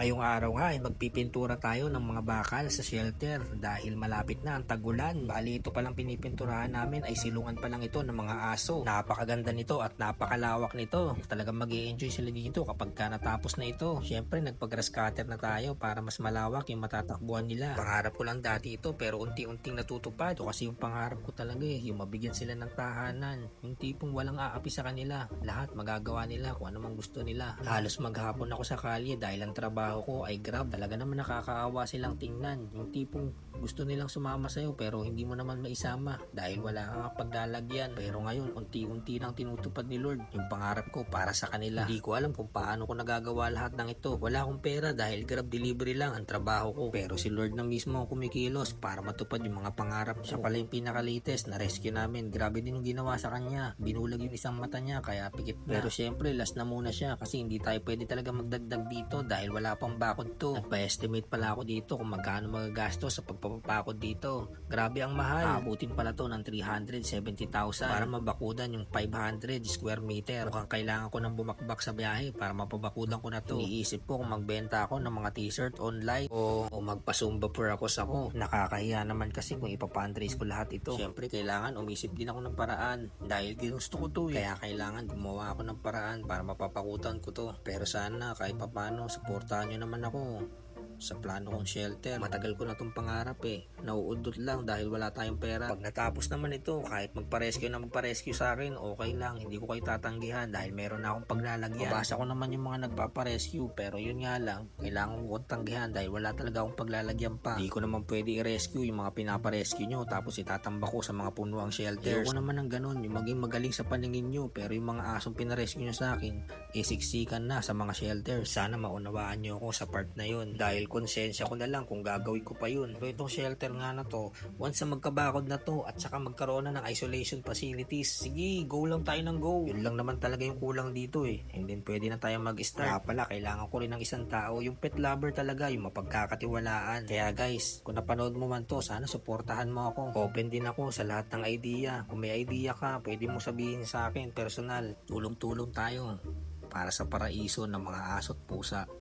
Ngayong araw nga ay magpipintura tayo ng mga bakal sa shelter dahil malapit na ang tag-ulan. Bali ito palang pinipinturahan namin ay silungan pa lang ito ng mga aso. Napakaganda nito at napakalawak nito. Talagang mag-i-enjoy sila dito kapag natapos na ito. Syempre nagpag-grass cutter na tayo para mas malawak yung matatakbuhan nila. Pangarap ko lang dati ito pero unti-unting natutupad. Ito kasi yung pangarap ko talaga yung mabigyan sila ng tahanan. Yung tipong walang aapi sa kanila. Lahat magagawa nila kung ano mang gusto nila. Halos maghapon ako sa kalye dahil ang trabaho ko ay Grab. Talaga naman nakakaawa silang tingnan. Yung tipong gusto nilang sumama sa'yo pero hindi mo naman maisama dahil wala kang paglalagyan. Pero ngayon, unti-unti lang tinutupad ni Lord yung pangarap ko para sa kanila. Hindi ko alam kung paano ko nagagawa lahat ng ito. Wala akong pera dahil Grab delivery lang ang trabaho ko. Pero si Lord na mismo ang kumikilos para matupad yung mga pangarap ko. Siya pala yung pinaka-latest na rescue namin. Grabe din yung ginawa sa kanya. Binulag yung isang mata niya kaya pikit na. Pero syempre, last na muna siya kasi hindi tayo pwede talaga magdagdag dito dahil wala pang bakod to. Nagpa-estimate pala ako dito kung magkano magagastos sa pagpapakod dito. Grabe ang mahal. Aabutin pala to ng 370,000 para mabakudan yung 500 square meter. Mukhang kailangan ko ng bumakbak sa biyahe para mapabakudan ko na to. Iniisip ko kung magbenta ako ng mga t-shirt online o magpasumba for ako. Nakakahiya naman kasi kung ipapandrace ko lahat ito. Siyempre kailangan umisip din ako ng paraan dahil ginusto ko to Kaya kailangan gumawa ako ng paraan para mapapakutan ko to. Pero sana kahit papano suportahan nyo naman ako sa plano kong shelter. Matagal ko na itong pangarap Nauudot lang dahil wala tayong pera. Pag natapos naman ito, kahit magpa-rescue sa akin, okay lang. Hindi ko kayo tatanggihan dahil meron na akong paglalagyan. Mabasa ko naman yung mga nagpapa-rescue pero yun nga lang, kailangan ko tanggihan dahil wala talaga akong paglalagyan pa. Hindi ko naman pwede i-rescue yung mga pinapa-rescue nyo tapos itatambak ko sa mga punuang shelters. Ayoko naman ng ganun, yung maging magaling sa paningin nyo pero yung mga asong pinarescue nyo sa akin, siksikan na sa mga shelters. Sana maunawaan nyo ako sa part na yun dahil konsensya ko na lang kung gagawin ko pa yun. Pero itong shelter nga na to, once na magkabakod na to at saka magkaroon na ng isolation facilities, sige, go lang tayo ng go. Yun lang naman talaga yung kulang dito and then pwede na tayo mag-start. Kaya pala, kailangan ko rin ng isang tao, yung pet lover talaga, yung mapagkakatiwalaan. Kaya guys, kung napanood mo man to, sana suportahan mo ako. Open din ako sa lahat ng idea. Kung may idea ka, pwede mo sabihin sa akin personal. Tulong-tulong tayo para sa paraiso ng mga aso at pusa.